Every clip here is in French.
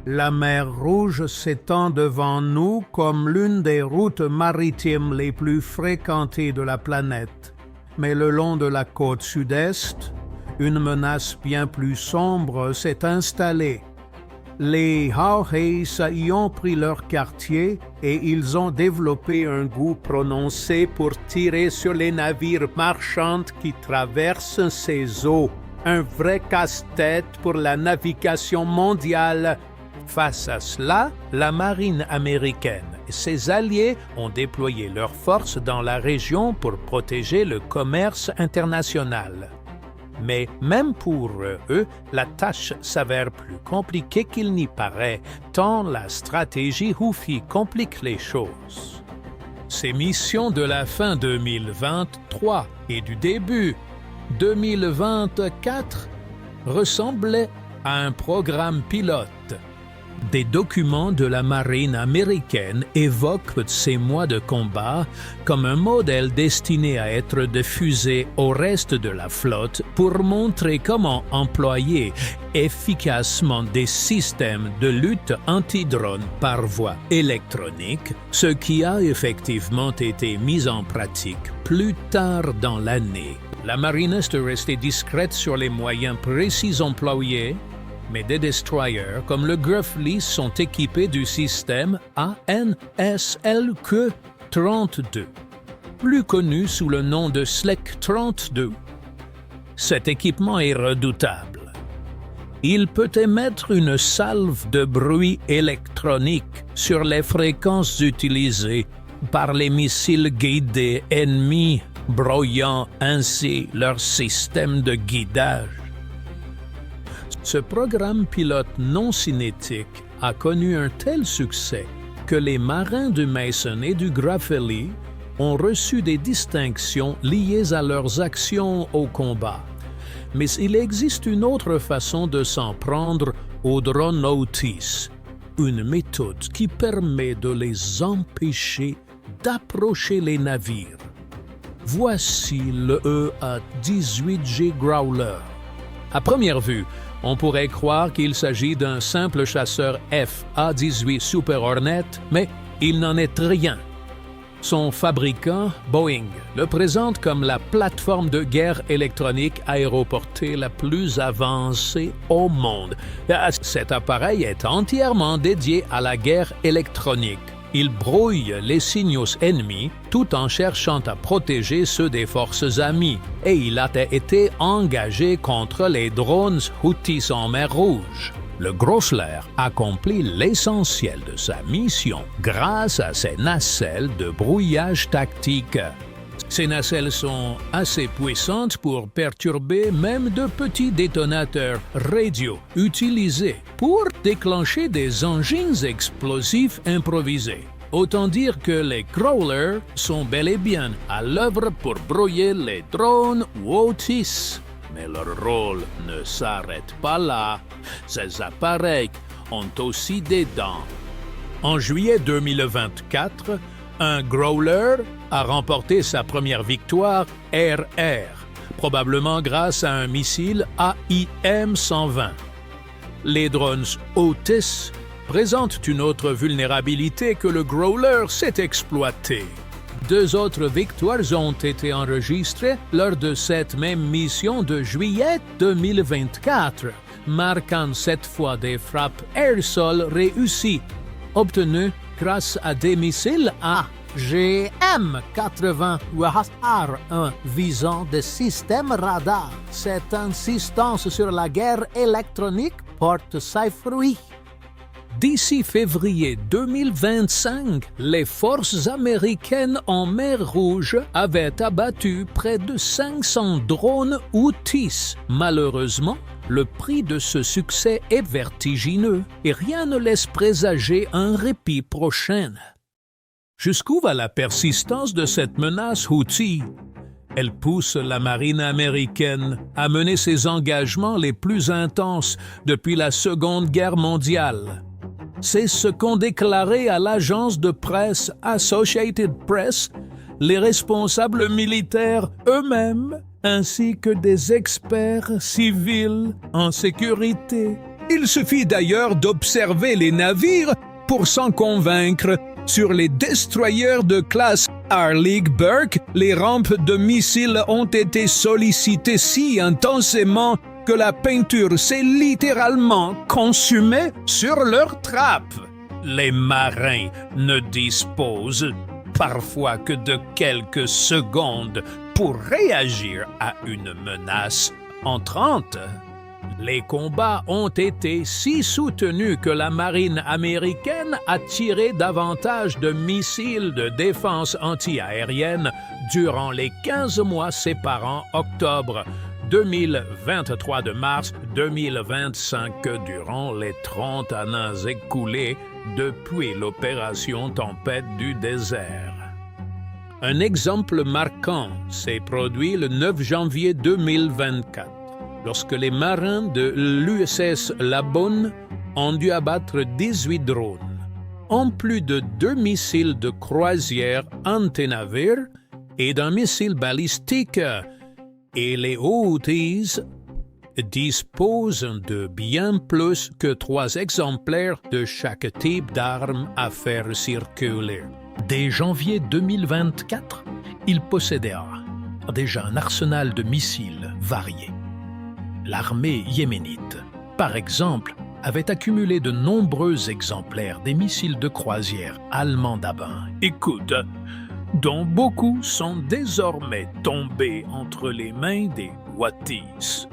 La mer Rouge s'étend devant nous comme l'une des routes maritimes les plus fréquentées de la planète. Mais le long de la côte sud-est, une menace bien plus sombre s'est installée. Les Howheys y ont pris leur quartier et ils ont développé un goût prononcé pour tirer sur les navires marchands qui traversent ces eaux. Un vrai casse-tête pour la navigation mondiale. Face à cela, la marine américaine et ses alliés ont déployé leurs forces dans la région pour protéger le commerce international. Mais même pour eux, la tâche s'avère plus compliquée qu'il n'y paraît, tant la stratégie Houthi complique les choses. Ces missions de la fin 2023 et du début 2024 ressemblaient à un programme pilote. Des documents de la marine américaine évoquent ces mois de combat comme un modèle destiné à être diffusé au reste de la flotte pour montrer comment employer efficacement des systèmes de lutte anti-drone par voie électronique, ce qui a effectivement été mis en pratique plus tard dans l'année. La marine est restée discrète sur les moyens précis employés, mais des destroyers comme le Griffly sont équipés du système ANSLQ-32, plus connu sous le nom de SLEC-32. Cet équipement est redoutable. Il peut émettre une salve de bruit électronique sur les fréquences utilisées par les missiles guidés ennemis, brouillant ainsi leur système de guidage. Ce programme pilote non cinétique a connu un tel succès que les marins du Mason et du Griffly ont reçu des distinctions liées à leurs actions au combat. Mais il existe une autre façon de s'en prendre aux drones Otis, une méthode qui permet de les empêcher d'approcher les navires. Voici le EA-18G Growler. À première vue, on pourrait croire qu'il s'agit d'un simple chasseur FA-18 Super Hornet, mais il n'en est rien. Son fabricant, Boeing, le présente comme la plateforme de guerre électronique aéroportée la plus avancée au monde. Cet appareil est entièrement dédié à la guerre électronique. Il brouille les signaux ennemis tout en cherchant à protéger ceux des forces amies, et il a été engagé contre les drones Houthis en mer Rouge. Le Growler accomplit l'essentiel de sa mission grâce à ses nacelles de brouillage tactique. Ces nacelles sont assez puissantes pour perturber même de petits détonateurs radio utilisés pour déclencher des engins explosifs improvisés. Autant dire que les Growlers sont bel et bien à l'œuvre pour brouiller les drones Otis. Mais leur rôle ne s'arrête pas là. Ces appareils ont aussi des dents. En juillet 2024, un Growler a remporté sa première victoire air-air, probablement grâce à un missile AIM-120. Les drones Otis présentent une autre vulnérabilité que le Growler sait exploiter. 2 autres victoires ont été enregistrées lors de cette même mission de juillet 2024, marquant cette fois des frappes air-sol réussies, obtenues grâce à des missiles AGM-80 Wahar-1 visant des systèmes radars. Cette insistance sur la guerre électronique porte ses fruits. D'ici février 2025, les forces américaines en mer Rouge avaient abattu près de 500 drones Houthis. Malheureusement, le prix de ce succès est vertigineux et rien ne laisse présager un répit prochain. Jusqu'où va la persistance de cette menace Houthi? Elle pousse la marine américaine à mener ses engagements les plus intenses depuis la Seconde Guerre mondiale. C'est ce qu'ont déclaré à l'agence de presse Associated Press les responsables militaires eux-mêmes, ainsi que des experts civils en sécurité Il suffit d'ailleurs d'observer les navires pour s'en convaincre. Sur les destroyers de classe Harley-Burke, les rampes de missiles ont été sollicitées si intensément que la peinture s'est littéralement consumée sur leur trappe. Les marins ne disposent parfois que de quelques secondes pour réagir à une menace entrante. Les combats ont été si soutenus que la marine américaine a tiré davantage de missiles de défense antiaérienne durant les 15 mois séparant octobre 2023 de mars 2025 que durant les 30 années écoulées depuis l'opération Tempête du désert. Un exemple marquant s'est produit le 9 janvier 2024. Lorsque les marins de l'USS La Bonne ont dû abattre 18 drones, en plus de 2 missiles de croisière anti-navire et d'un missile balistique, et les Houthis disposent de bien plus que 3 exemplaires de chaque type d'armes à faire circuler. Dès janvier 2024, il possédait déjà un arsenal de missiles variés. L'armée yéménite, par exemple, avait accumulé de nombreux exemplaires des missiles de croisière allemands d'Aben. Écoute, dont beaucoup sont désormais tombés entre les mains des Houthis.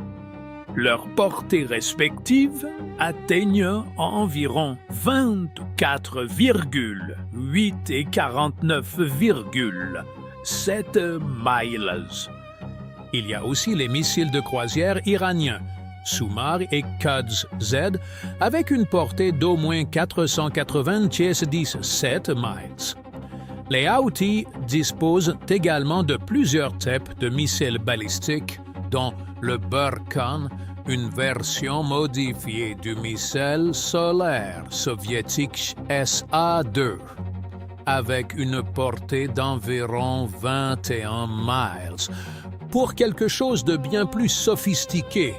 Leur portée respective atteignent environ 24,8 et 49,7 miles. Il y a aussi les missiles de croisière iraniens, Soumar et Quds-Z, avec une portée d'au moins 497 miles. Les Houthis disposent également de plusieurs types de missiles balistiques, dont le Burkan, une version modifiée du missile solaire soviétique SA-2, avec une portée d'environ 21 miles. Pour quelque chose de bien plus sophistiqué,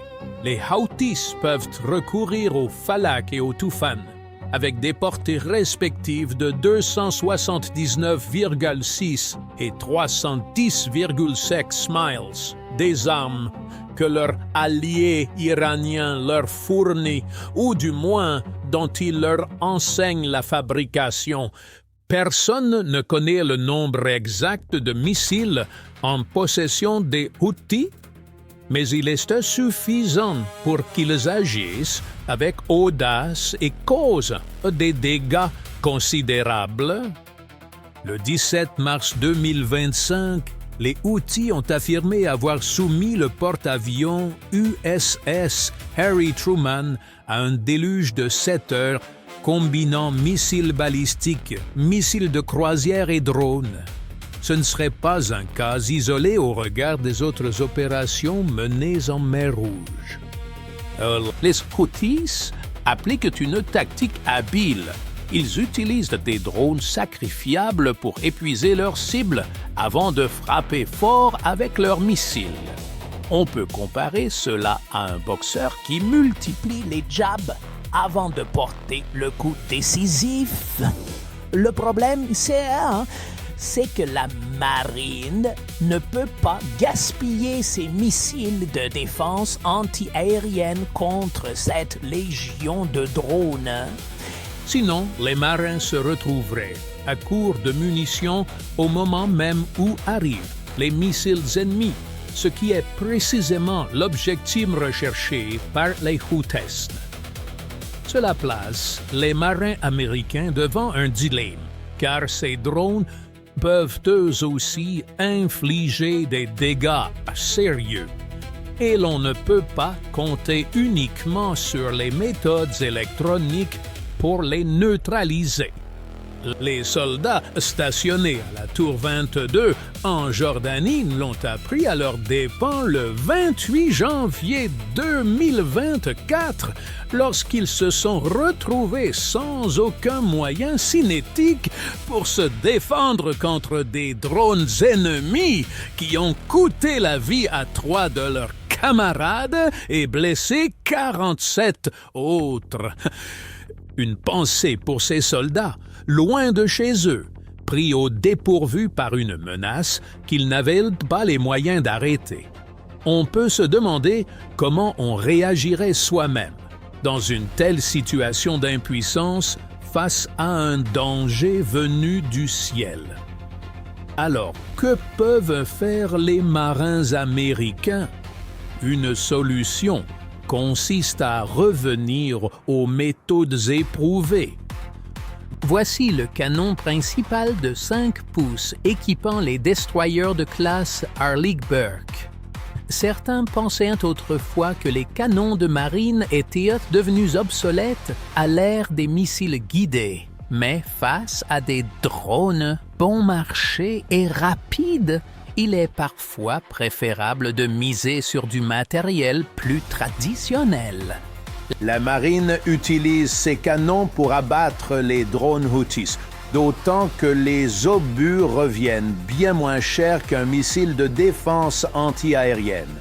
les Houthis peuvent recourir au Falak et au Toufan, avec des portées respectives de 279,6 et 310,6 miles, des armes que leur allié iranien leur fournit, ou du moins dont il leur enseigne la fabrication. Personne ne connaît le nombre exact de missiles en possession des Houthis, mais il est suffisant pour qu'ils agissent avec audace et causent des dégâts considérables. Le 17 mars 2025, les Houthis ont affirmé avoir soumis le porte-avions USS Harry Truman à un déluge de 7 heures combinant missiles balistiques, missiles de croisière et drones. Ce ne serait pas un cas isolé au regard des autres opérations menées en mer Rouge. Les Houthis appliquent une tactique habile. Ils utilisent des drones sacrifiables pour épuiser leurs cibles avant de frapper fort avec leurs missiles. On peut comparer cela à un boxeur qui multiplie les jabs avant de porter le coup décisif. Le problème, c'est que la marine ne peut pas gaspiller ses missiles de défense antiaérienne contre cette légion de drones. Sinon, les marins se retrouveraient à court de munitions au moment même où arrivent les missiles ennemis, ce qui est précisément l'objectif recherché par les Houthis. Cela place les marins américains devant un dilemme, car ces drones peuvent eux aussi infliger des dégâts sérieux. Et l'on ne peut pas compter uniquement sur les méthodes électroniques pour les neutraliser. Les soldats stationnés à la Tour 22 en Jordanie l'ont appris à leurs dépens le 28 janvier 2024 lorsqu'ils se sont retrouvés sans aucun moyen cinétique pour se défendre contre des drones ennemis qui ont coûté la vie à 3 de leurs camarades et blessé 47 autres. Une pensée pour ces soldats, loin de chez eux, pris au dépourvu par une menace qu'ils n'avaient pas les moyens d'arrêter. On peut se demander comment on réagirait soi-même dans une telle situation d'impuissance face à un danger venu du ciel. Alors, que peuvent faire les marins américains? Une solution consiste à revenir aux méthodes éprouvées. Voici le canon principal de 5 pouces équipant les destroyers de classe Harley-Burke. Certains pensaient autrefois que les canons de marine étaient devenus obsolètes à l'ère des missiles guidés. Mais face à des drones bon marché et rapides, il est parfois préférable de miser sur du matériel plus traditionnel. La marine utilise ces canons pour abattre les drones Houthis, d'autant que les obus reviennent bien moins cher qu'un missile de défense antiaérienne.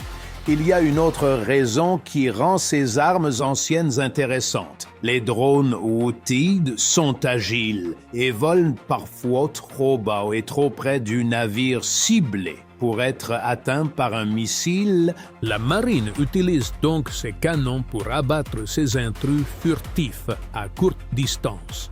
Il y a une autre raison qui rend ces armes anciennes intéressantes. Les drones Houthis sont agiles et volent parfois trop bas et trop près du navire ciblé pour être atteint par un missile. La marine utilise donc ces canons pour abattre ces intrus furtifs à courte distance.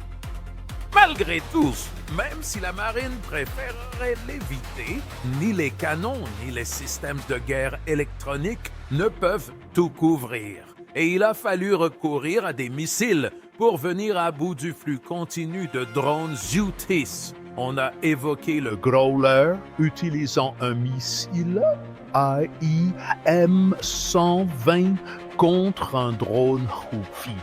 Malgré tout, même si la marine préférerait l'éviter, ni les canons ni les systèmes de guerre électroniques ne peuvent tout couvrir. Et il a fallu recourir à des missiles pour venir à bout du flux continu de drones Houthis. On a évoqué le Growler utilisant un missile AIM-120 contre un drone Houthi.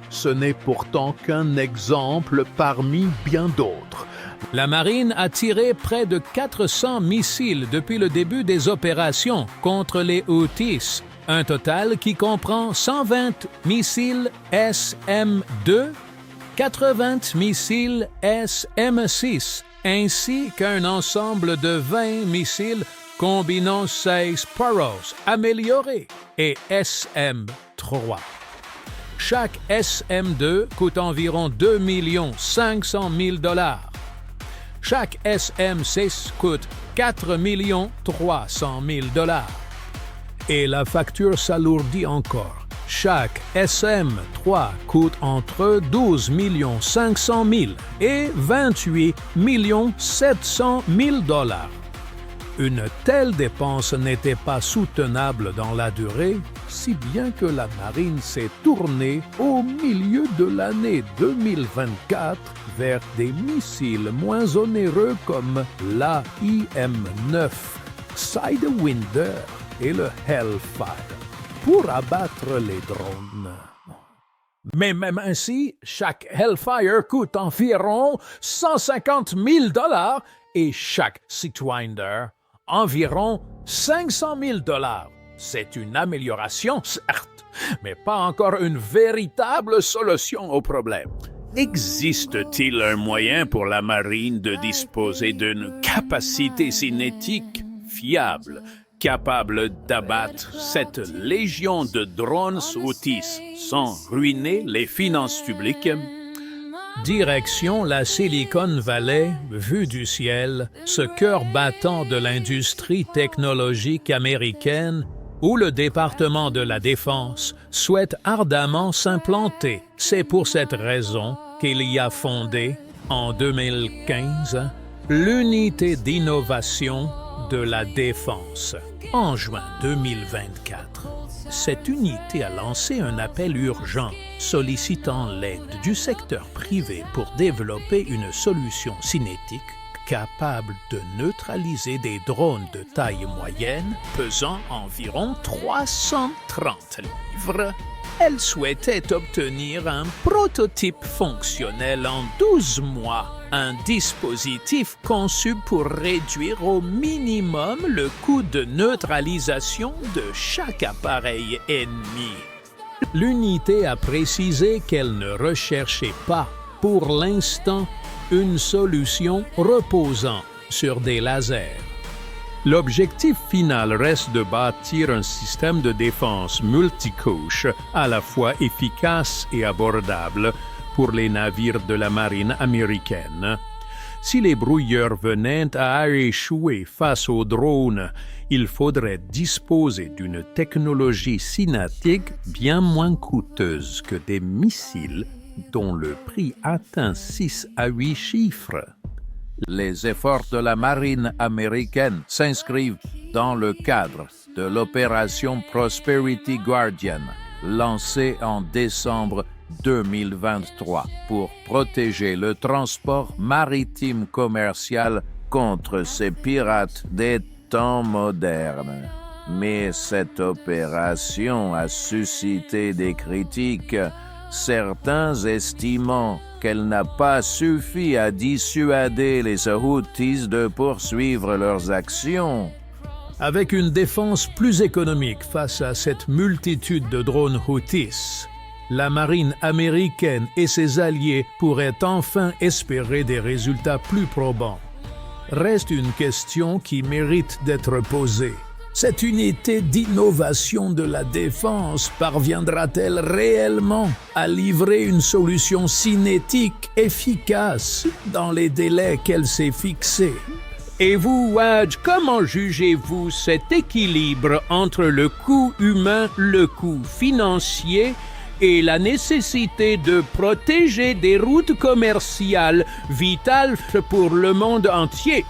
Ce n'est pourtant qu'un exemple parmi bien d'autres. La marine a tiré près de 400 missiles depuis le début des opérations contre les Houthis, un total qui comprend 120 missiles SM-2, 80 missiles SM-6, ainsi qu'un ensemble de 20 missiles combinant 16 Paros améliorés et SM-3. Chaque SM-2 coûte environ 2 500 000 $. Chaque SM-6 coûte 4 300 000 $. Et la facture s'alourdit encore. Chaque SM-3 coûte entre 12 500 000 et 28 700 000 $. Une telle dépense n'était pas soutenable dans la durée, si bien que la marine s'est tournée au milieu de l'année 2024 vers des missiles moins onéreux comme l'AIM-9, Sidewinder et le Hellfire pour abattre les drones. Mais même ainsi, chaque Hellfire coûte environ 150 000 $ et chaque Sidewinder environ 500 000 $. C'est une amélioration, certes, mais pas encore une véritable solution au problème. Existe-t-il un moyen pour la marine de disposer d'une capacité cinétique fiable, capable d'abattre cette légion de drones Houthis sans ruiner les finances publiques? Direction la Silicon Valley, vue du ciel, ce cœur battant de l'industrie technologique américaine, où le département de la Défense souhaite ardemment s'implanter. C'est pour cette raison qu'il y a fondé, en 2015, l'Unité d'innovation de la Défense. En juin 2024, cette unité a lancé un appel urgent sollicitant l'aide du secteur privé pour développer une solution cinétique capable de neutraliser des drones de taille moyenne pesant environ 330 livres. Elle souhaitait obtenir un prototype fonctionnel en 12 mois, un dispositif conçu pour réduire au minimum le coût de neutralisation de chaque appareil ennemi. L'unité a précisé qu'elle ne recherchait pas, pour l'instant, une solution reposant sur des lasers. L'objectif final reste de bâtir un système de défense multicouche à la fois efficace et abordable pour les navires de la marine américaine. Si les brouilleurs venaient à échouer face aux drones, il faudrait disposer d'une technologie cinétique bien moins coûteuse que des missiles dont le prix atteint 6 à 8 chiffres. Les efforts de la marine américaine s'inscrivent dans le cadre de l'opération Prosperity Guardian, lancée en décembre 2023 pour protéger le transport maritime commercial contre ces pirates des temps modernes. Mais cette opération a suscité des critiques, certains estimant qu'elle n'a pas suffi à dissuader les Houthis de poursuivre leurs actions. Avec une défense plus économique face à cette multitude de drones Houthis, la marine américaine et ses alliés pourraient enfin espérer des résultats plus probants. Reste une question qui mérite d'être posée. Cette unité d'innovation de la défense parviendra-t-elle réellement à livrer une solution cinétique efficace dans les délais qu'elle s'est fixés? Et vous, Wadj, comment jugez-vous cet équilibre entre le coût humain, le coût financier et la nécessité de protéger des routes commerciales vitales pour le monde entier?